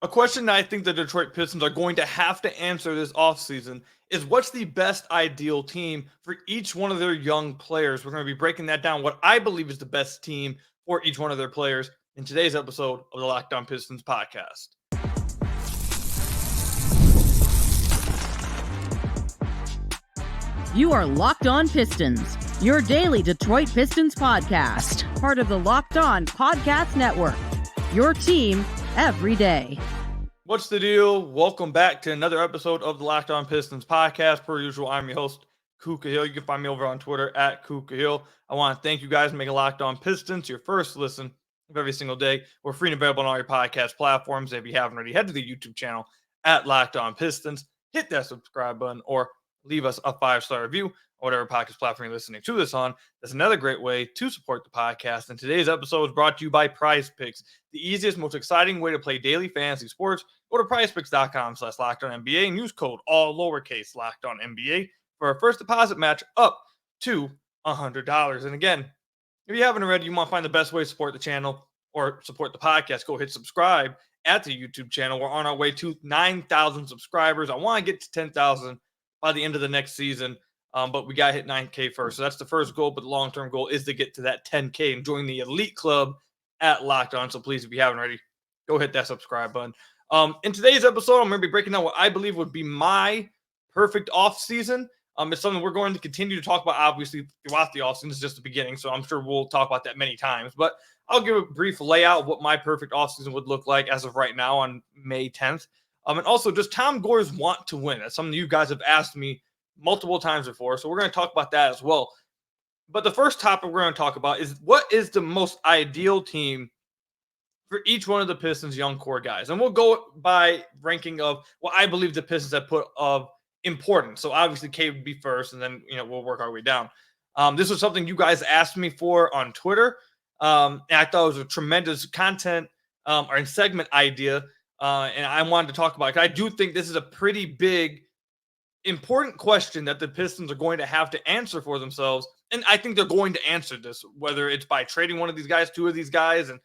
A question that I think the Detroit Pistons are going to have to answer this offseason is what's the best ideal team for each one of their young players? We're going to be breaking that down, what I believe is the best team for each one of their players in today's episode of the Locked On Pistons podcast. You are Locked On Pistons, your daily Detroit Pistons podcast, part of the Locked On Podcast Network, your team every day. What's the deal? Welcome back to another episode of the Locked On Pistons podcast. Per usual, I'm your host, Kuka Hill. You can find me over on Twitter at Kuka Hill. I want to thank you guys for making Locked On Pistons your first listen of every single day. We're free and available on all your podcast platforms. If you haven't already, head to the YouTube channel at Locked On Pistons. Hit that subscribe button or leave us a 5-star review or whatever podcast platform you're listening to this on. That's another great way to support the podcast. And today's episode is brought to you by Prize Picks, the easiest, most exciting way to play daily fantasy sports. Go to prizepicks.com/LockedOnNBA and use code all lowercase LockedOnNBA for a first deposit match up to $100. And again, if you haven't already, you want to find the best way to support the channel or support the podcast, go hit subscribe at the YouTube channel. We're on our way to 9,000 subscribers. I want to get to 10,000 by the end of the next season, but we got to hit 9K first. So that's the first goal, but the long-term goal is to get to that 10K and join the elite club at Locked On. So please, if you haven't already, go hit that subscribe button. In today's episode, I'm going to be breaking down what I believe would be my perfect offseason. It's something we're going to continue to talk about, obviously, throughout the offseason. It's just the beginning, so I'm sure we'll talk about that many times. But I'll give a brief layout of what my perfect offseason would look like as of right now on May 10th. And also, does Tom Gores want to win? That's something you guys have asked me multiple times before, so we're going to talk about that as well. But the first topic we're going to talk about is what is the most ideal team for each one of the Pistons' young core guys. And we'll go by ranking of what I believe the Pistons have put of importance. So obviously, Cade would be first, and then we'll work our way down. This was something you guys asked me for on Twitter, and I thought it was a tremendous content or segment idea. And I wanted to talk about it. I do think this is a pretty big, important question that the Pistons are going to have to answer for themselves. And I think they're going to answer this, whether it's by trading one of these guys, two of these guys, and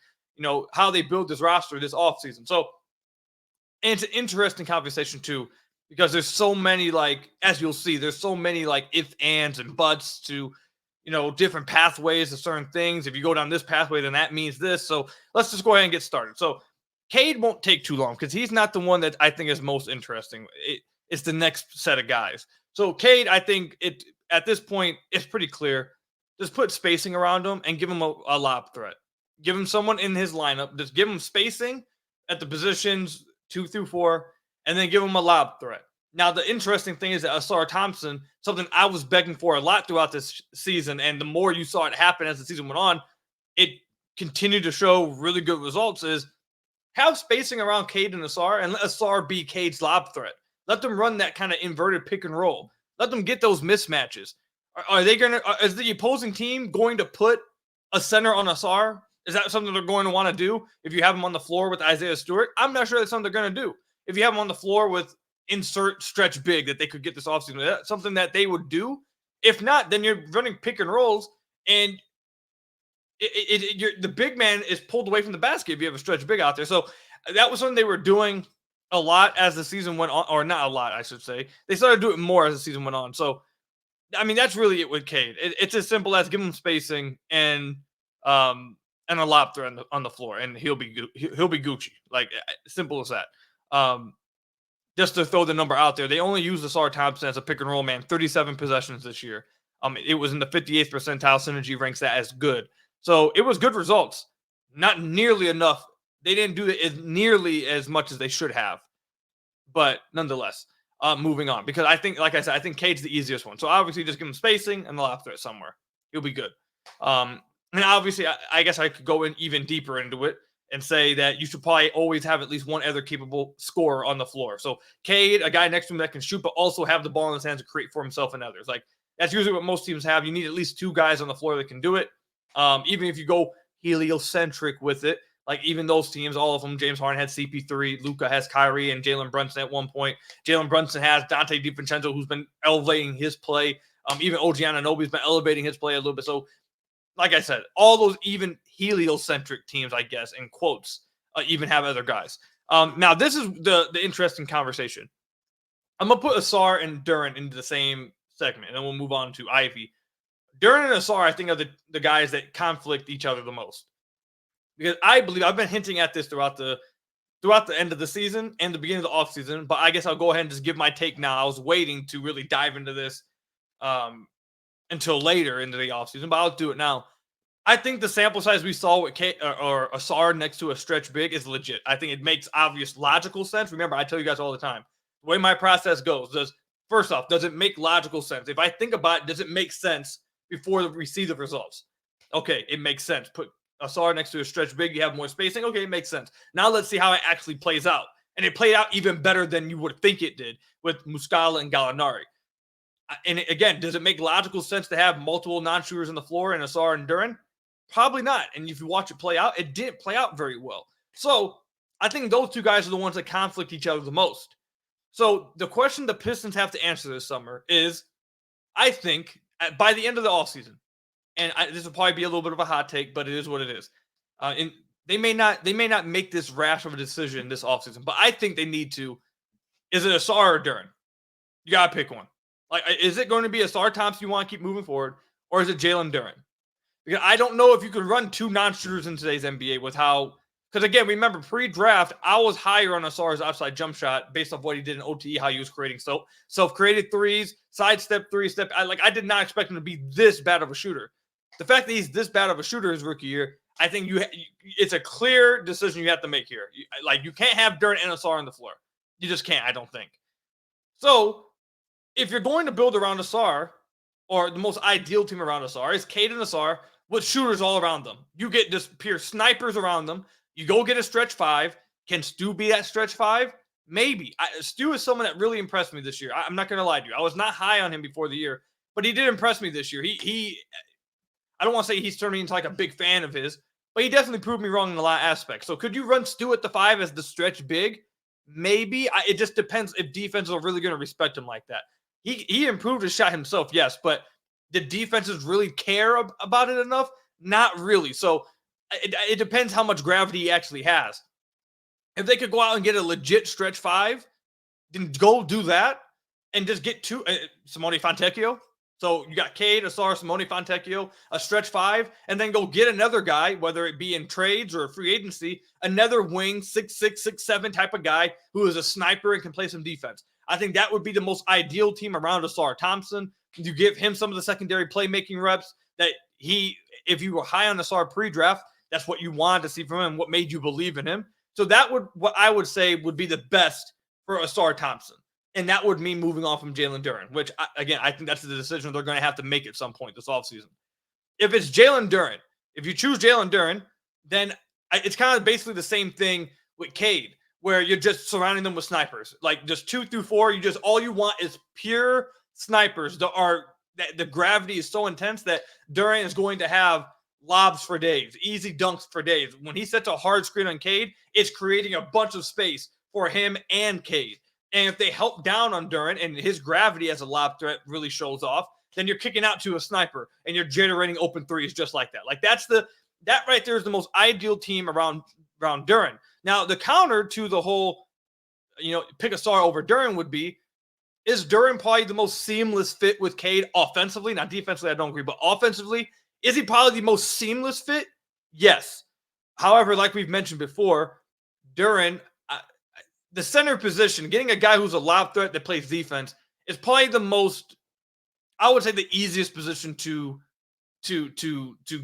how they build this roster this offseason. So, and it's an interesting conversation too, because there's so many, as you'll see, there's so many ifs, ands, and buts to, different pathways to certain things. If you go down this pathway, then that means this. So let's just go ahead and get started. So Cade won't take too long because he's not the one that I think is most interesting. It's the next set of guys. So Cade, I think at this point, it's pretty clear. Just put spacing around him and give him a lob threat. Give him someone in his lineup. Just give him spacing at the positions 2 through 4, and then give him a lob threat. Now, the interesting thing is that Ausar Thompson, something I was begging for a lot throughout this season, and the more you saw it happen as the season went on, it continued to show really good results, is have spacing around Cade and Ausar, and let Ausar be Cade's lob threat. Let them run that kind of inverted pick and roll. Let them get those mismatches. Is the opposing team going to put a center on Ausar? Is that something they're going to want to do if you have him on the floor with Isaiah Stewart? I'm not sure that's something they're going to do. If you have him on the floor with insert stretch big that they could get this offseason, that's something that they would do. If not, then you're running pick and rolls, and the big man is pulled away from the basket if you have a stretch big out there. So that was something they were doing a lot as the season went on, or not a lot, I should say. They started doing more as the season went on. So, I mean, that's really it with Cade. It's as simple as give him spacing and a lob threat on the floor, and he'll be Gucci. Simple as that. Just to throw the number out there, they only used Ausar Thompson as a pick and roll man 37 possessions this year. It was in the 58th percentile. Synergy ranks that as good. So it was good results. Not nearly enough. They didn't do it nearly as much as they should have. But nonetheless, moving on. Because I think, like I said, I think Cade's the easiest one. So obviously just give him spacing and the lob threat somewhere. He'll be good. And obviously, I guess I could go in even deeper into it and say that you should probably always have at least one other capable scorer on the floor. So Cade, a guy next to him that can shoot, but also have the ball in his hands to create for himself and others. That's usually what most teams have. You need at least 2 guys on the floor that can do it. Even if you go heliocentric with it, even those teams, all of them, James Harden had CP3, Luka has Kyrie, and Jalen Brunson at one point. Jalen Brunson has Dante DiVincenzo, who's been elevating his play. Even OG Anunoby's been elevating his play a little bit. So, like I said, all those even heliocentric teams, I guess, in quotes, even have other guys. Now, this is the interesting conversation. I'm going to put Ausar and Duren into the same segment, and then we'll move on to Ivey. Duren and Ausar, I think, are the guys that conflict each other the most. Because I believe, I've been hinting at this throughout the end of the season and the beginning of the offseason, but I guess I'll go ahead and just give my take now. I was waiting to really dive into this until later into the offseason, but I'll do it now. I think the sample size we saw with or Ausar next to a stretch big is legit. I think it makes obvious logical sense. Remember, I tell you guys all the time, the way my process goes, first off, does it make logical sense? If I think about it, does it make sense before we see the results? Okay, it makes sense. Put Ausar next to a stretch big, you have more spacing. Okay, it makes sense. Now let's see how it actually plays out. And it played out even better than you would think it did with Muscala and Gallinari. And again, does it make logical sense to have multiple non-shooters on the floor in Ausar and Duren? Probably not. And if you watch it play out, it didn't play out very well. So I think those two guys are the ones that conflict each other the most. So the question the Pistons have to answer this summer is, I think, by the end of the offseason, and this will probably be a little bit of a hot take, but it is what it is. And they may not make this rash of a decision this offseason, but I think they need to. Is it Ausar or Duren? You got to pick one. Like, is it going to be Ausar Thompson you want to keep moving forward, or is it Jalen Duren? Because I don't know if you can run two non-shooters in today's NBA with how. Because again, remember pre-draft, I was higher on Asar's outside jump shot based off what he did in OTE, how he was creating self-created threes, sidestep three step. I did not expect him to be this bad of a shooter. The fact that he's this bad of a shooter his rookie year, I think it's a clear decision you have to make here. You can't have Duren and Ausar on the floor. You just can't, I don't think. So if you're going to build around Ausar, or the most ideal team around Ausar is Cade and Ausar with shooters all around them. You get just pure snipers around them. You go get a stretch five. Can Stu be that stretch five? Maybe. Stu is someone that really impressed me this year. I'm not going to lie to you. I was not high on him before the year, but he did impress me this year. I don't want to say he's turned me into like a big fan of his, but he definitely proved me wrong in a lot of aspects. So could you run Stu at the five as the stretch big? Maybe. It just depends if defenses are really going to respect him like that. He improved his shot himself, yes, but did defenses really care about it enough? Not really. So it depends how much gravity he actually has. If they could go out and get a legit stretch five, then go do that and just get two. Simone Fontecchio. So you got Cade, Ausar, Simone Fontecchio, a stretch five, and then go get another guy, whether it be in trades or free agency, another wing, 6'6", 6'7" type of guy who is a sniper and can play some defense. I think that would be the most ideal team around Ausar Thompson. You give him some of the secondary playmaking reps that if you were high on Ausar pre-draft, that's what you wanted to see from him, what made you believe in him. So what I would say would be the best for Ausar Thompson. And that would mean moving on from Jalen Duren, which, again, I think that's the decision they're going to have to make at some point this offseason. If it's Jalen Duren, if you choose Jalen Duren, then it's kind of basically the same thing with Cade, where you're just surrounding them with snipers. Like just 2 through 4, all you want is pure snipers. The gravity is so intense that Duren is going to have lobs for days, easy dunks for days. When he sets a hard screen on Cade, it's creating a bunch of space for him and Cade. And if they help down on Duren and his gravity as a lob threat really shows off, then you're kicking out to a sniper and you're generating open threes just like that. Like that right there is the most ideal team around Duren. Now, the counter to the whole, pick Ausar over Duren would be, is Duren probably the most seamless fit with Cade offensively? Now, defensively, I don't agree, but offensively, is he probably the most seamless fit? Yes. However, like we've mentioned before, Duren, the center position, getting a guy who's a lob threat that plays defense is probably the most, I would say, the easiest position to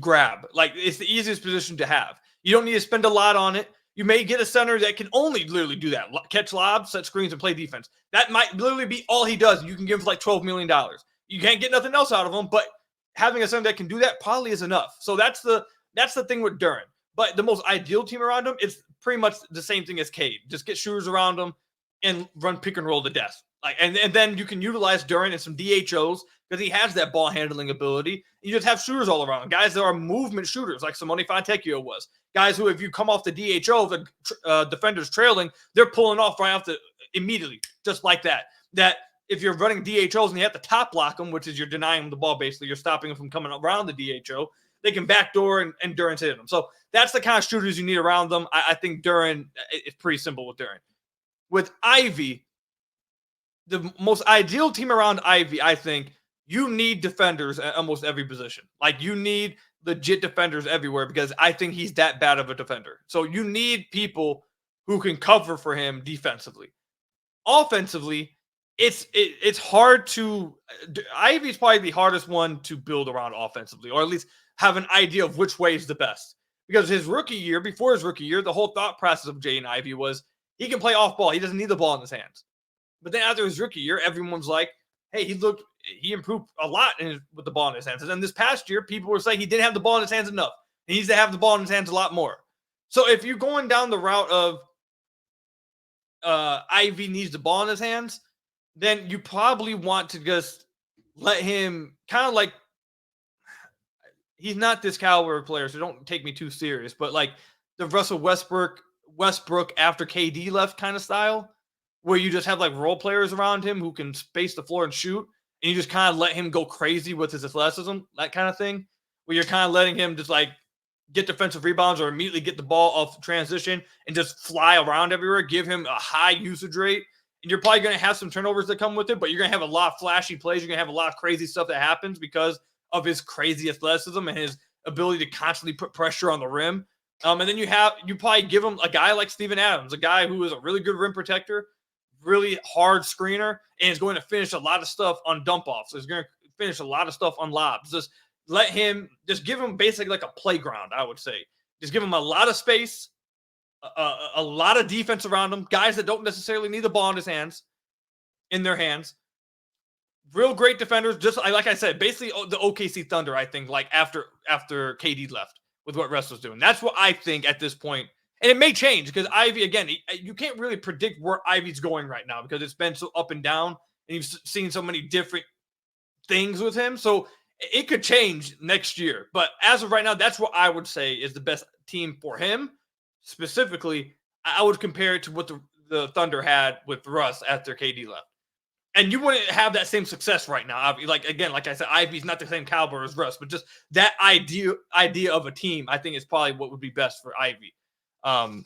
grab. Like, it's the easiest position to have. You don't need to spend a lot on it. You may get a center that can only literally do that. Catch lobs, set screens, and play defense. That might literally be all he does. You can give him like $12 million. You can't get nothing else out of him, but having a center that can do that probably is enough. So that's the thing with Duren. But the most ideal team around him is pretty much the same thing as Cade. Just get shooters around him and run pick and roll to death. And then you can utilize Duren in some DHOs because he has that ball handling ability. You just have shooters all around him. Guys that are movement shooters like Simone Fontecchio was. Guys who, if you come off the DHO, the defender's trailing, they're pulling off right off immediately, just like that. That if you're running DHOs and you have to top block them, which is you're denying them the ball basically, you're stopping them from coming around the DHO, they can backdoor and Duren's hitting them. So that's the kind of shooters you need around them. I think Duren, it's pretty simple with Duren. With Ivey, the most ideal team around Ivey, I think you need defenders at almost every position. Like you need legit defenders everywhere because I think he's that bad of a defender. So you need people who can cover for him defensively. Offensively, it's hard to. Ivey's probably the hardest one to build around offensively, or at least have an idea of which way is the best. Because before his rookie year, the whole thought process of Jaden Ivey was he can play off ball. He doesn't need the ball in his hands. But then after his rookie year, everyone's like, hey, he improved a lot with the ball in his hands. And then this past year, people were saying he didn't have the ball in his hands enough. He needs to have the ball in his hands a lot more. So if you're going down the route of Ivey needs the ball in his hands, then you probably want to just let him kind of like, he's not this caliber of player, so don't take me too serious, but like the Russell Westbrook after KD left kind of style, where you just have like role players around him who can space the floor and shoot, and you just kind of let him go crazy with his athleticism, that kind of thing, where you're kind of letting him just like get defensive rebounds or immediately get the ball off transition and just fly around everywhere, give him a high usage rate. And you're probably going to have some turnovers that come with it, but you're going to have a lot of flashy plays. You're going to have a lot of crazy stuff that happens because of his crazy athleticism and his ability to constantly put pressure on the rim. And then you probably give him a guy like Steven Adams, a guy who is a really good rim protector, really hard screener, and is going to finish a lot of stuff on dump offs. So he's going to finish a lot of stuff on lobs. Just give him basically like a playground, I would say. Just give him a lot of space, a lot of defense around him, guys that don't necessarily need the ball in their hands. Real great defenders, just like I said, basically the OKC Thunder, I think, like after KD left with what Russ was doing. That's what I think at this point. And it may change because Ivey, again, you can't really predict where Ivey's going right now because it's been so up and down and you've seen so many different things with him. So it could change next year. But as of right now, that's what I would say is the best team for him. Specifically, I would compare it to what the Thunder had with Russ after KD left. And you wouldn't have that same success right now. Like I said, Ivey's not the same caliber as Russ, but just that idea of a team, I think is probably what would be best for Ivey. I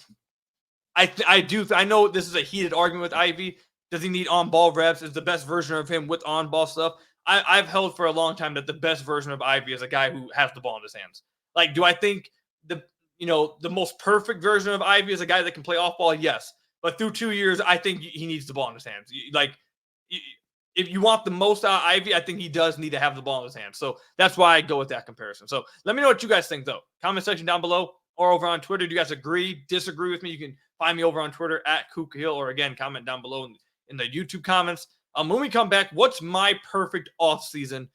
know this is a heated argument with Ivey. Does he need on-ball reps? Is the best version of him with on-ball stuff? I've held for a long time that the best version of Ivey is a guy who has the ball in his hands. Like, do I think the most perfect version of Ivey is a guy that can play off-ball? Yes. But through 2 years, I think he needs the ball in his hands. If you want the most out of Ivey, I think he does need to have the ball in his hands. So that's why I go with that comparison. So let me know what you guys think, though. Comment section down below or over on Twitter. Do you guys agree, disagree with me? You can find me over on Twitter at KukaHill, or again, comment down below in the YouTube comments. When we come back, what's my perfect offseason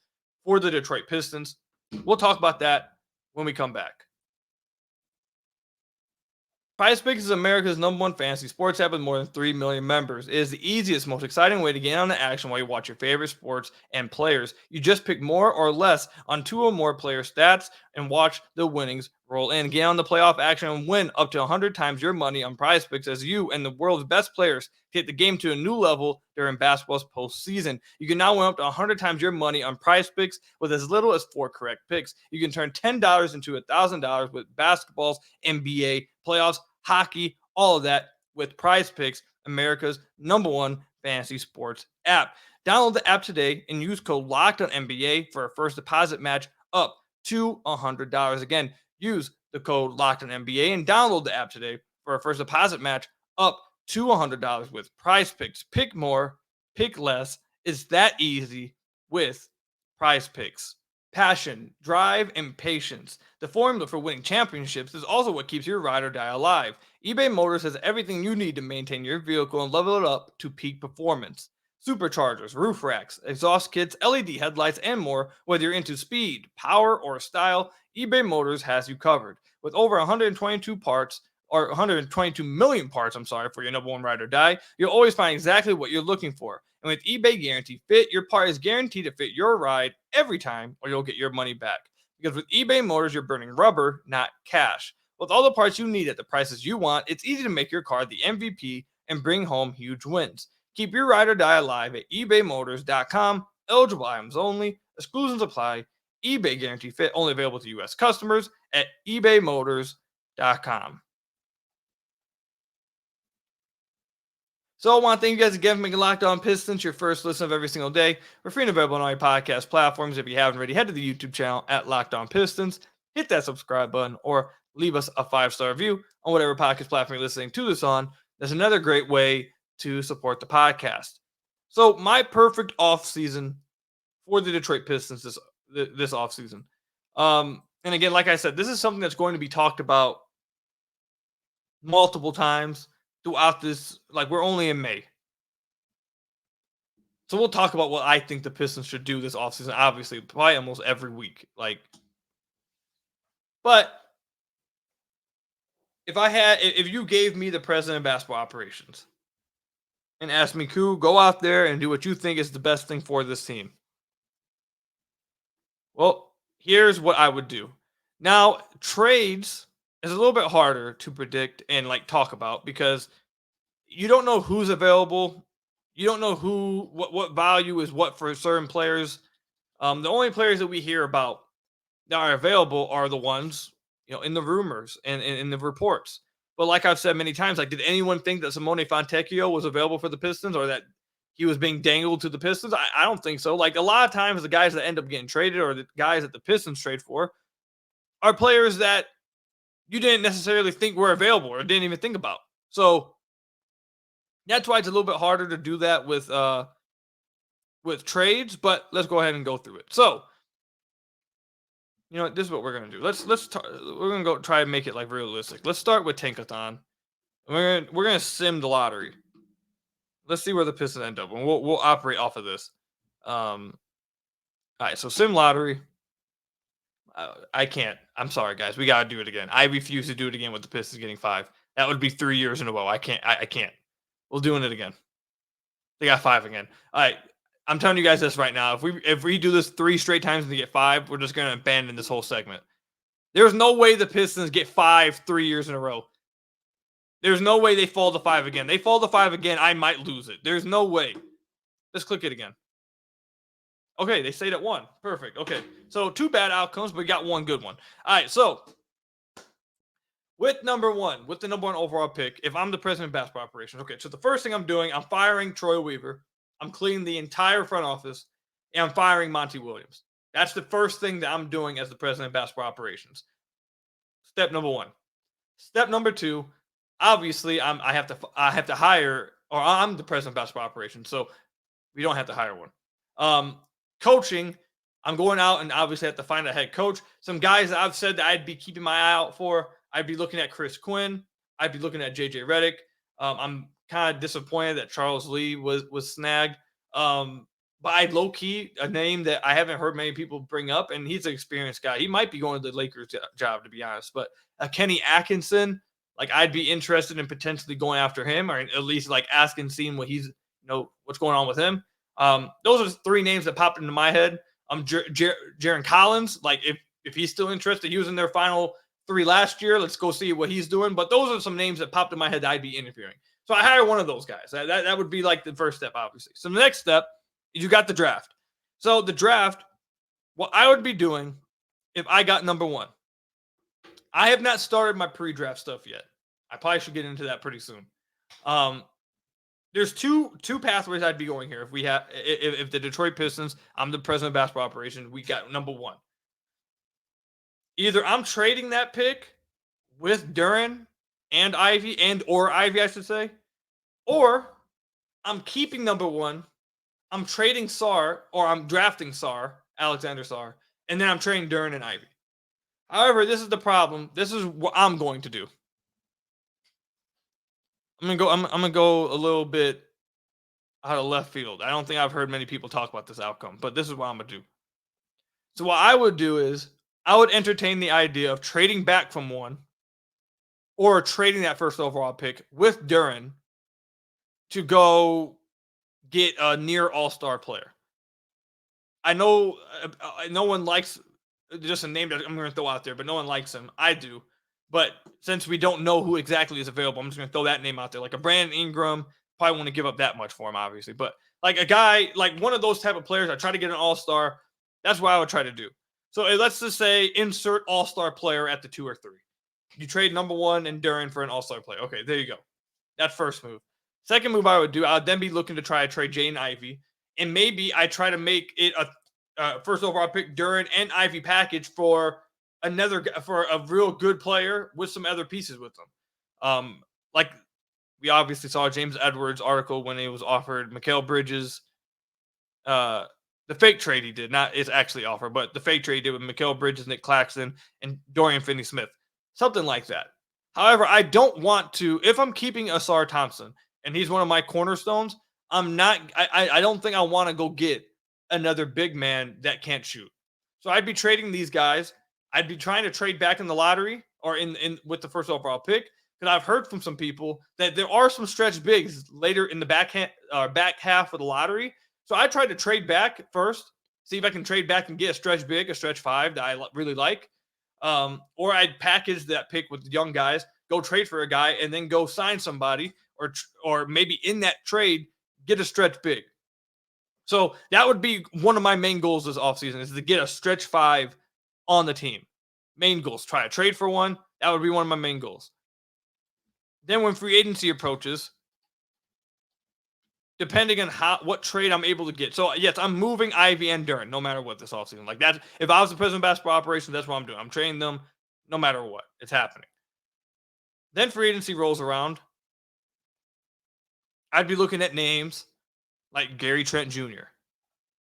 for the Detroit Pistons? We'll talk about that when we come back. PrizePicks is America's #1 fantasy sports app with more than 3 million members. It is the easiest, most exciting way to get on the action while you watch your favorite sports and players. You just pick more or less on 2 or more player stats and watch the winnings roll in. Get on the playoff action and win up to 100 times your money on PrizePicks as you and the world's best players take the game to a new level during basketball's postseason. You can now win up to 100 times your money on PrizePicks with as little as 4 correct picks. You can turn $10 into $1,000 with basketball's NBA playoffs, hockey, all of that with PrizePicks, America's #1 fantasy sports app. Download the app today and use code LOCKEDONNBA for a first deposit match up to $100. Again, use the code LOCKEDONNBA and download the app today for a first deposit match up to $100 with PrizePicks. Pick more, pick less. It's that easy with PrizePicks. Passion, drive, and patience. The formula for winning championships is also what keeps your ride or die alive. eBay Motors has everything you need to maintain your vehicle and level it up to peak performance. Superchargers, roof racks, exhaust kits, LED headlights, and more. Whether you're into speed, power, or style, eBay Motors has you covered. With over 122 million parts, for your #1 ride or die, you'll always find exactly what you're looking for. And with eBay Guarantee Fit, your part is guaranteed to fit your ride every time, or you'll get your money back. Because with eBay Motors, you're burning rubber, not cash. With all the parts you need at the prices you want, it's easy to make your car the MVP and bring home huge wins. Keep your ride or die alive at ebaymotors.com. Eligible items only. Exclusions apply. eBay Guarantee Fit, only available to U.S. customers at ebaymotors.com. So I want to thank you guys again for making Locked On Pistons your first listen of every single day. We're free and available on all your podcast platforms. If you haven't already, head to the YouTube channel at Locked On Pistons, hit that subscribe button, or leave us a 5-star review on whatever podcast platform you're listening to this on. That's another great way to support the podcast. So my perfect offseason for the Detroit Pistons this offseason. And again, like I said, this is something that's going to be talked about multiple times throughout this. Like, we're only in May. So we'll talk about what I think the Pistons should do this offseason, obviously, probably almost every week. But if you gave me the president of basketball operations and asked me, go out there and do what you think is the best thing for this team. Well, here's what I would do. Now, trades is a little bit harder to predict and talk about because you don't know who's available. You don't know what value is what for certain players. The only players that we hear about that are available are the ones, in the rumors and in the reports. But like I've said many times, did anyone think that Simone Fontecchio was available for the Pistons or that he was being dangled to the Pistons? I don't think so. A lot of times the guys that end up getting traded or the guys that the Pistons trade for are players that you didn't necessarily think were available or didn't even think about. So that's why it's a little bit harder to do that with trades, but let's go ahead and go through it. So, this is what we're going to do. We're going to go try and make it realistic. Let's start with Tankathon. We're going to sim the lottery. Let's see where the Pistons end up, and we'll operate off of this. All right, so sim lottery. I can't. I'm sorry, guys. We got to do it again. I refuse to do it again with the Pistons getting 5. That would be 3 years in a row. I can't. I can't. We're doing it again. They got 5 again. All right. I'm telling you guys this right now. If we do this 3 straight times and they get 5, we're just going to abandon this whole segment. There's no way the Pistons get 5 3 years in a row. There's no way they fall to 5 again. They fall to 5 again, I might lose it. There's no way. Let's click it again. Okay, they stayed at 1. Perfect. Okay, so 2 bad outcomes, but we got 1 good one. All right, so with the number 1 overall pick, if I'm the president of basketball operations, okay, so the first thing I'm doing, I'm firing Troy Weaver. I'm cleaning the entire front office, and I'm firing Monty Williams. That's the first thing that I'm doing as the president of basketball operations. Step number 1. Step number 2, obviously, I have to hire, or I'm the president of basketball operations, so we don't have to hire one. Coaching, I'm going out and obviously have to find a head coach. Some guys that I've said that I'd be keeping my eye out for. I'd be looking at Chris Quinn. I'd be looking at JJ Redick. I'm kind of disappointed that Charles Lee was snagged. But I low-key, a name that I haven't heard many people bring up, and he's an experienced guy. He might be going to the Lakers job, to be honest. But Kenny Atkinson, I'd be interested in potentially going after him, or at least asking, seeing what he's, what's going on with him. Those are the 3 names that popped into my head. Jaron Collins, if he's still interested, he was in their final 3 last year. Let's go see what he's doing. But those are some names that popped in my head that I'd be interviewing. So I hire one of those guys. That would be the first step, obviously. So the next step is you got the draft. So the draft, what I would be doing if I got number 1. I have not started my pre-draft stuff yet. I probably should get into that pretty soon. There's two pathways I'd be going here. If the Detroit Pistons, I'm the president of basketball operations, we got number 1. Either I'm trading that pick with Duren and Ivy, I should say, or I'm keeping number 1. I'm trading Sarr, or I'm drafting Alexander Sarr, and then I'm trading Duren and Ivy. However, this is the problem. This is what I'm going to do. I'm gonna go a little bit out of left field. I don't think I've heard many people talk about this outcome, but this is what I'm gonna do. So what I would do is I would entertain the idea of trading back from 1 or trading that first overall pick with Duren to go get a near all-star player. I know no one likes just a name that I'm going to throw out there, but no one likes him. I do. But since we don't know who exactly is available, I'm just going to throw that name out there. Like a Brandon Ingram, probably want to give up that much for him, obviously. But a guy, one of those type of players, I try to get an all-star. That's what I would try to do. So let's just say insert all-star player at the 2 or 3. You trade number 1 and Duren for an all-star player. Okay, there you go. That first move. Second move I would do, I would then be looking to try to trade Jaden Ivey. And maybe I try to make it a first overall pick Duren and Ivey package for a real good player with some other pieces with them. Like we obviously saw James Edwards' article when he was offered Mikal Bridges. The fake trade he did, not it's actually offer, but the fake trade he did with Mikal Bridges, Nick Claxton, and Dorian Finney-Smith. Something like that. However, I don't want to, if I'm keeping Ausar Thompson, and he's one of my cornerstones, I don't think I want to go get another big man that can't shoot. So I'd be trading these guys. I'd be trying to trade back in the lottery or in with the first overall pick. Because I've heard from some people that there are some stretch bigs later in the back half of the lottery. So I tried to trade back first, see if I can trade back and get a stretch big, a stretch 5 that I really like. Or I'd package that pick with young guys, go trade for a guy, and then go sign somebody, or maybe in that trade, get a stretch big. So that would be one of my main goals this offseason, is to get a stretch 5 on the team. Main goals, try to trade for one. That would be one of my main goals. Then when free agency approaches, depending on what trade I'm able to get. So, yes, I'm moving Ivey and Duren no matter what this offseason. Like that, if I was the president of basketball operations, that's what I'm doing. I'm trading them no matter what. It's happening. Then free agency rolls around. I'd be looking at names like Gary Trent Jr.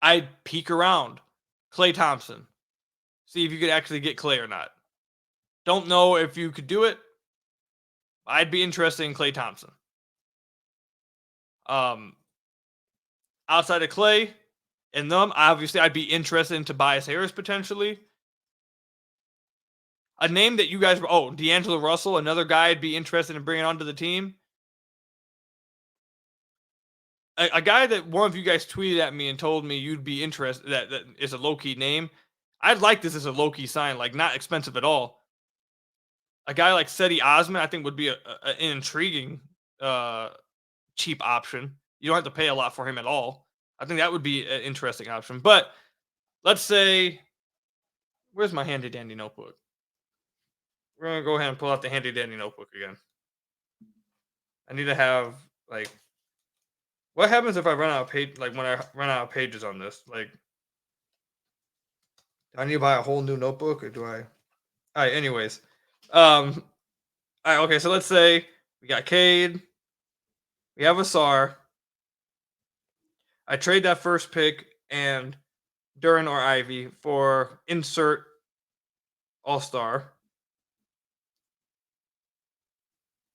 I'd peek around Klay Thompson. See if you could actually get Klay or not. Don't know if you could do it. I'd be interested in Klay Thompson. Outside of Klay and them, obviously, I'd be interested in Tobias Harris potentially. A name that you guys, D'Angelo Russell, another guy I'd be interested in bringing onto the team. A guy that one of you guys tweeted at me and told me you'd be interested, that is a low-key name. I'd like this as a low-key sign, like not expensive at all. A guy like Seti Osman, I think, would be an intriguing cheap option. You don't have to pay a lot for him at all. I think that would be an interesting option. But let's say, where's my handy dandy notebook? We're going to go ahead and pull out the handy dandy notebook again. I need to have, like, what happens if I run out of page, like when I run out of pages on this? Like, do I need to buy a whole new notebook, or do I? All right, anyways. All right, okay, so let's say we got Cade. We have Ausar. I trade that first pick and Duren or Ivey for insert all-star.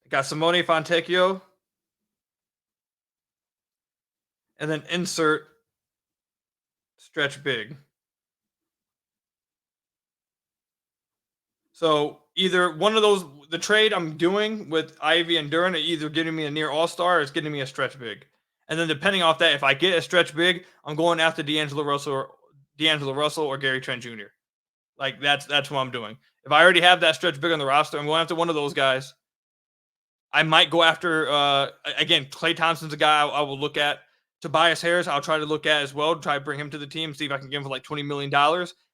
I got Simone Fontecchio. And then insert stretch big. So either one of those, the trade I'm doing with Ivey and Duren, are either getting me a near all-star or it's getting me a stretch big. And then depending off that, if I get a stretch big, I'm going after D'Angelo Russell or Gary Trent Jr. Like that's what I'm doing. If I already have that stretch big on the roster, I'm going after one of those guys. I might go after again, Klay Thompson's a guy I will look at. Tobias Harris, I'll try to look at as well, try to bring him to the team, see if I can get him for like $20 million.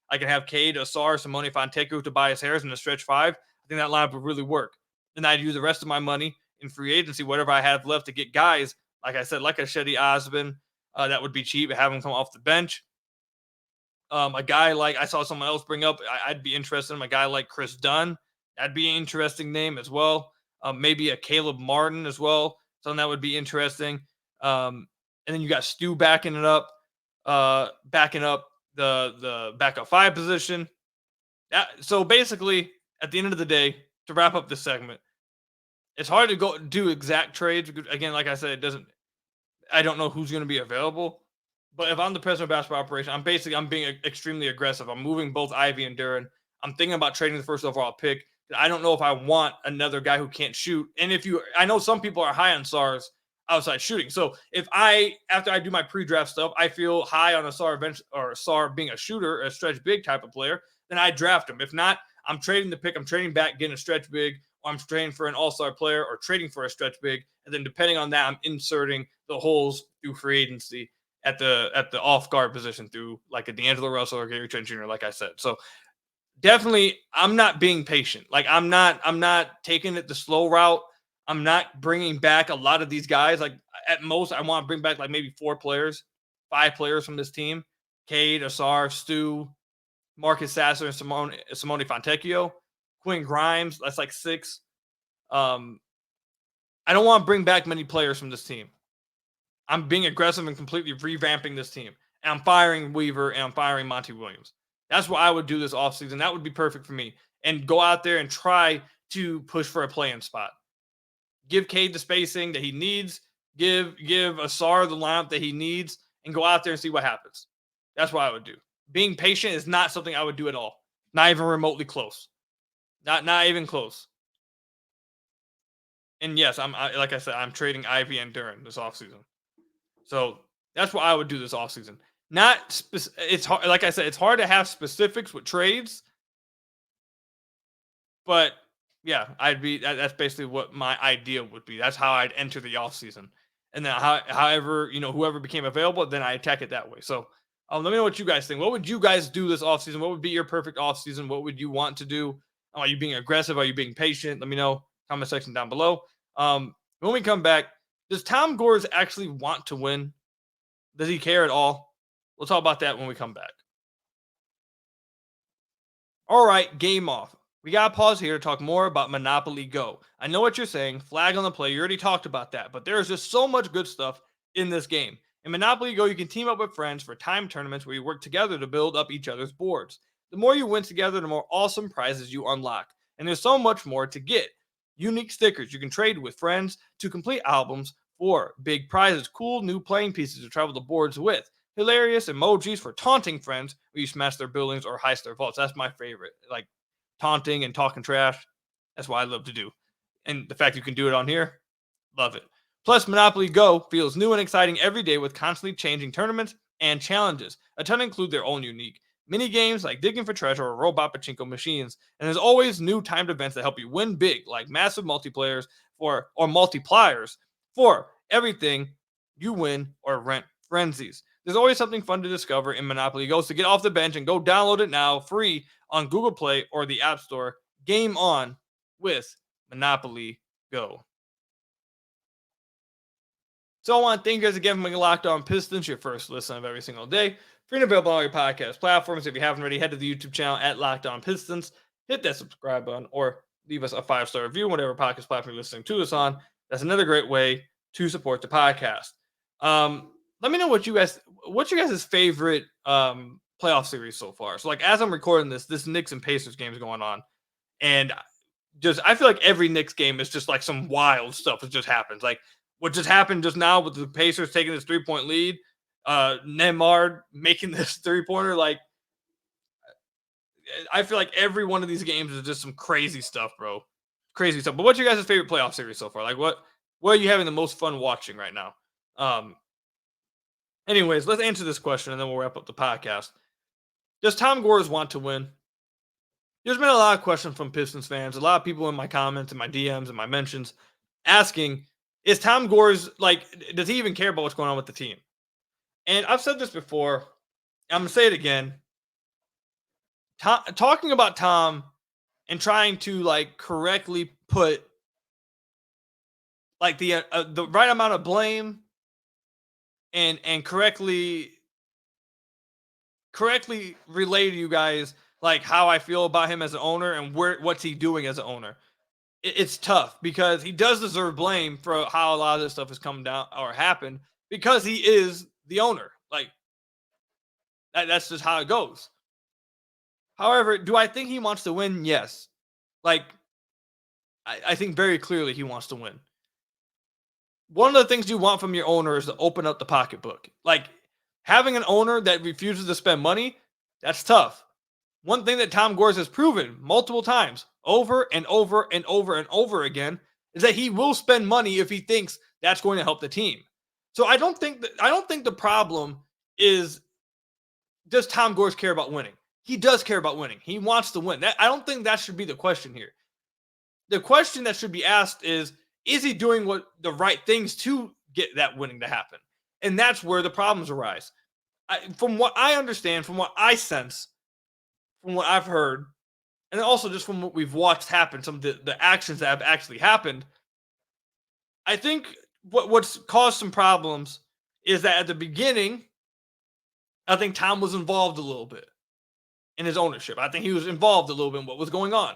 I can have Cade, Ausar, Simone Fontecchio, Tobias Harris in a stretch 5. I think that lineup would really work. Then I'd use the rest of my money in free agency, whatever I have left, to get guys, like I said, like a Shetty Osman, that would be cheap, have him come off the bench. A guy like, I saw someone else bring up, I'd be interested in a guy like Chris Dunn. That'd be an interesting name as well. Maybe a Caleb Martin as well. Something that would be interesting. And then you got Stu backing up the backup 5 position. So basically, at the end of the day, to wrap up this segment, it's hard to go do exact trades. Again, like I said, I don't know who's going to be available. But if I'm the president of basketball operation, I'm being extremely aggressive. I'm moving both Ivey and Duren. I'm thinking about trading the first overall pick. I don't know if I want another guy who can't shoot. And I know some people are high on SARS outside shooting. So if after I do my pre-draft stuff, I feel high on Ausar being a shooter, a stretch big type of player, then I draft him. If not, I'm trading the pick. I'm trading back, getting a stretch big, or I'm trading for an all-star player or trading for a stretch big. And then depending on that, I'm inserting the holes through free agency. at the off guard position through like a D'Angelo Russell or Gary Trent Jr., like I said. So definitely, I'm not being patient. Like I'm not taking it the slow route. I'm not bringing back a lot of these guys. Like at most, I want to bring back like maybe 4 players, 5 players from this team: Cade, Asar, Stu, Marcus Sasser, and Simone Fontecchio, Quinn Grimes. That's like 6. I don't want to bring back many players from this team. I'm being aggressive and completely revamping this team. And I'm firing Weaver and I'm firing Monty Williams. That's what I would do this offseason. That would be perfect for me. And go out there and try to push for a play-in spot. Give Cade the spacing that he needs. Give Asar the lineup that he needs. And go out there and see what happens. That's what I would do. Being patient is not something I would do at all. Not even remotely close. Not even close. And yes, like I said, I'm trading Ivey and Duren this offseason. So that's what I would do this offseason. It's hard, like I said, it's hard to have specifics with trades. But yeah, that's basically what my idea would be. That's how I'd enter the offseason. And then however, whoever became available, then I attack it that way. So let me know what you guys think. What would you guys do this offseason? What would be your perfect offseason? What would you want to do? Are you being aggressive? Are you being patient? Let me know. Comment section down below. When we come back, does Tom Gores actually want to win? Does he care at all? We'll talk about that when we come back. All right, game off. We got to pause here to talk more about Monopoly Go. I know what you're saying. Flag on the play. You already talked about that. But there is just so much good stuff in this game. In Monopoly Go, you can team up with friends for time tournaments where you work together to build up each other's boards. The more you win together, the more awesome prizes you unlock. And there's so much more to get. Unique stickers you can trade with friends to complete albums for big prizes, cool new playing pieces to travel the boards with, hilarious emojis for taunting friends where you smash their buildings or heist their vaults. That's my favorite. Like taunting and talking trash. That's what I love to do. And the fact you can do it on here, love it. Plus, Monopoly Go feels new and exciting every day with constantly changing tournaments and challenges. A ton include their own unique mini games like digging for treasure or robot pachinko machines. And there's always new timed events that help you win big, like massive multiplayers or multipliers for everything you win or rent frenzies. There's always something fun to discover in Monopoly Go, so get off the bench and go download it now, free on Google Play or the App Store. Game on with Monopoly Go. So I want to thank you guys again for making Locked On Pistons your first listen of every single day. Free and available on all your podcast platforms. If you haven't already, head to the YouTube channel at Locked On Pistons. Hit that subscribe button or leave us a 5-star review, whatever podcast platform you're listening to us on. That's another great way to support the podcast. Let me know what's your guys' favorite playoff series so far. So like as I'm recording this Knicks and Pacers game is going on, and I feel like every Knicks game is just like some wild stuff that just happens. Like what just happened just now with the Pacers taking this 3-point lead, Neymar making this 3-pointer. Like I feel like every one of these games is just some crazy stuff, bro. Crazy stuff. But what's your guys' favorite playoff series so far? Like what are you having the most fun watching right now? Anyways, let's answer this question and then we'll wrap up the podcast. Does Tom Gores want to win? There's been a lot of questions from Pistons fans, a lot of people in my comments and my DMs and my mentions asking, is Tom Gores, like, does he even care about what's going on with the team? And I've said this before. I'm going to say it again. Talking about Tom and trying to, like, correctly put, like, the right amount of blame and correctly relay to you guys, like, how I feel about him as an owner and what's he doing as an owner. It's tough because he does deserve blame for how a lot of this stuff has come down or happened because he is the owner. Like, that's just how it goes. However, do I think he wants to win? Yes. Like, I think very clearly he wants to win. One of the things you want from your owner is to open up the pocketbook. Like, having an owner that refuses to spend money, that's tough. One thing that Tom Gores has proven multiple times, over and over and over and over again, is that he will spend money if he thinks that's going to help the team. So I don't think the problem is, does Tom Gores care about winning? He does care about winning. He wants to win. I don't think that should be the question here. The question that should be asked is he doing what the right things to get that winning to happen? And that's where the problems arise. From what I understand, from what I sense, from what I've heard, and also just from what we've watched happen, some of the actions that have actually happened, I think what's caused some problems is that at the beginning, I think Tom was involved a little bit in his ownership. I think he was involved a little bit in what was going on.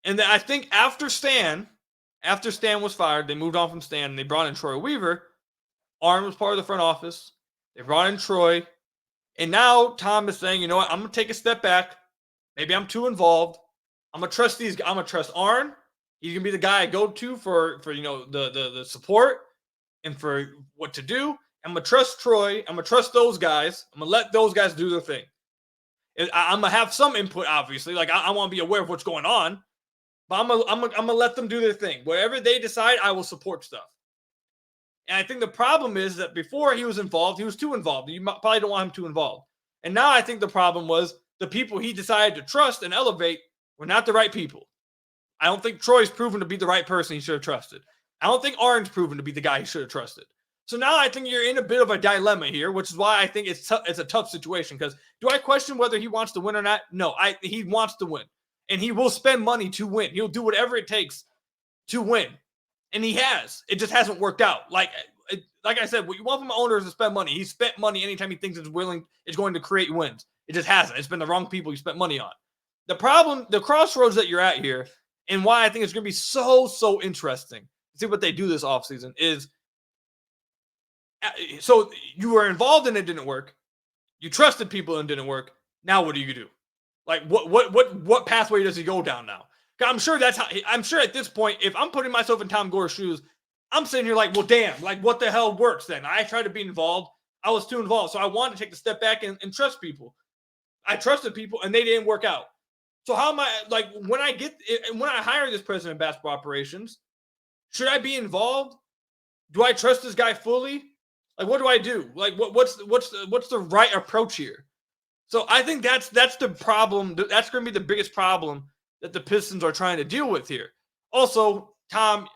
And then I think after Stan was fired, they moved on from Stan and they brought in Troy Weaver. Arn was part of the front office. They brought in Troy. And now Tom is saying, you know what, I'm going to take a step back. Maybe I'm too involved. I'm going to trust these. I'm going to trust Arn. He's going to be the guy I go to for the support and for what to do. I'm going to trust Troy. I'm going to trust those guys. I'm going to let those guys do their thing. I'm going to have some input, obviously. Like, I want to be aware of what's going on. But I'm going to let them do their thing. Whatever they decide, I will support stuff. And I think the problem is that before he was involved, he was too involved. You probably don't want him too involved. And now I think the problem was the people he decided to trust and elevate were not the right people. I don't think Troy's proven to be the right person he should have trusted. I don't think Arn's proven to be the guy he should have trusted. So now I think you're in a bit of a dilemma here, which is why I think it's a tough situation. Because do I question whether he wants to win or not? No, he wants to win. And he will spend money to win. He'll do whatever it takes to win. And he has. It just hasn't worked out. Like I said, what you want from an owner is to spend money. He's spent money anytime he thinks it's going to create wins. It just hasn't. It's been the wrong people he spent money on. The problem, the crossroads that you're at here, and why I think it's going to be so interesting to see what they do this offseason is, so you were involved and it didn't work. You trusted people and it didn't work. Now what do you do? Like what pathway does he go down now? I'm sure I'm sure at this point, if I'm putting myself in Tom Gores' shoes, I'm sitting here like, well, damn, like what the hell works then? I tried to be involved. I was too involved. So I wanted to take the step back and trust people. I trusted people and they didn't work out. So how am I, like, when I hire this president of basketball operations, should I be involved? Do I trust this guy fully? Like, what do I do? Like, what's the right approach here? So I think that's the problem. That's going to be the biggest problem that the Pistons are trying to deal with here. Also, Tom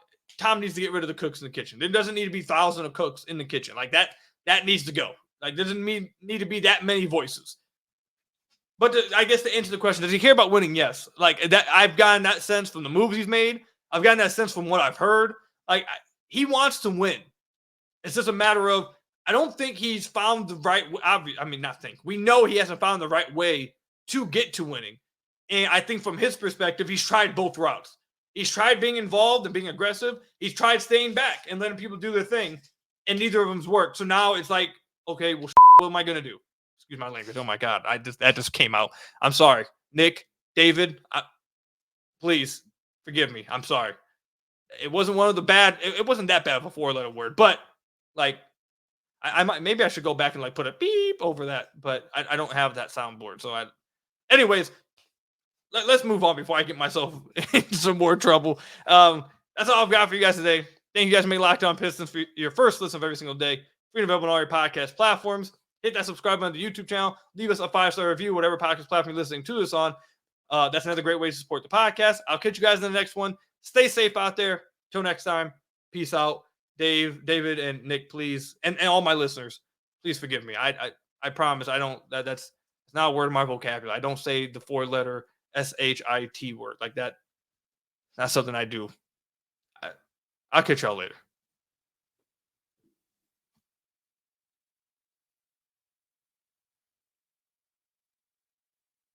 needs to get rid of the cooks in the kitchen. There doesn't need to be thousands of cooks in the kitchen. Like that needs to go. Like, doesn't need to be that many voices. But I guess to answer the question, does he care about winning? Yes. Like that, I've gotten that sense from the moves he's made. I've gotten that sense from what I've heard. Like, he wants to win. It's just a matter of, I don't think he's found the right. We know he hasn't found the right way to get to winning. And I think from his perspective, he's tried both routes. He's tried being involved and being aggressive. He's tried staying back and letting people do their thing. And neither of them's worked. So now it's like, okay, well, what am I going to do? Excuse my language. Oh my God. That just came out. I'm sorry. Nick, David, please forgive me. I'm sorry. It wasn't it wasn't that bad of a 4-letter word, but like, maybe I should go back and like put a beep over that, but I don't have that soundboard. So anyways, let's move on before I get myself into some more trouble. That's all I've got for you guys today. Thank you guys for making Locked On Pistons for your first listen of every single day. Free and available on all your podcast platforms. Hit that subscribe button to the YouTube channel. Leave us a 5-star review, whatever podcast platform you're listening to this on. That's another great way to support the podcast. I'll catch you guys in the next one. Stay safe out there. Till next time. Peace out. David, and Nick, please, and all my listeners, please forgive me. I promise I don't. That's not a word in my vocabulary. I don't say the 4-letter SHIT word like that. That's something I do. I'll catch y'all later.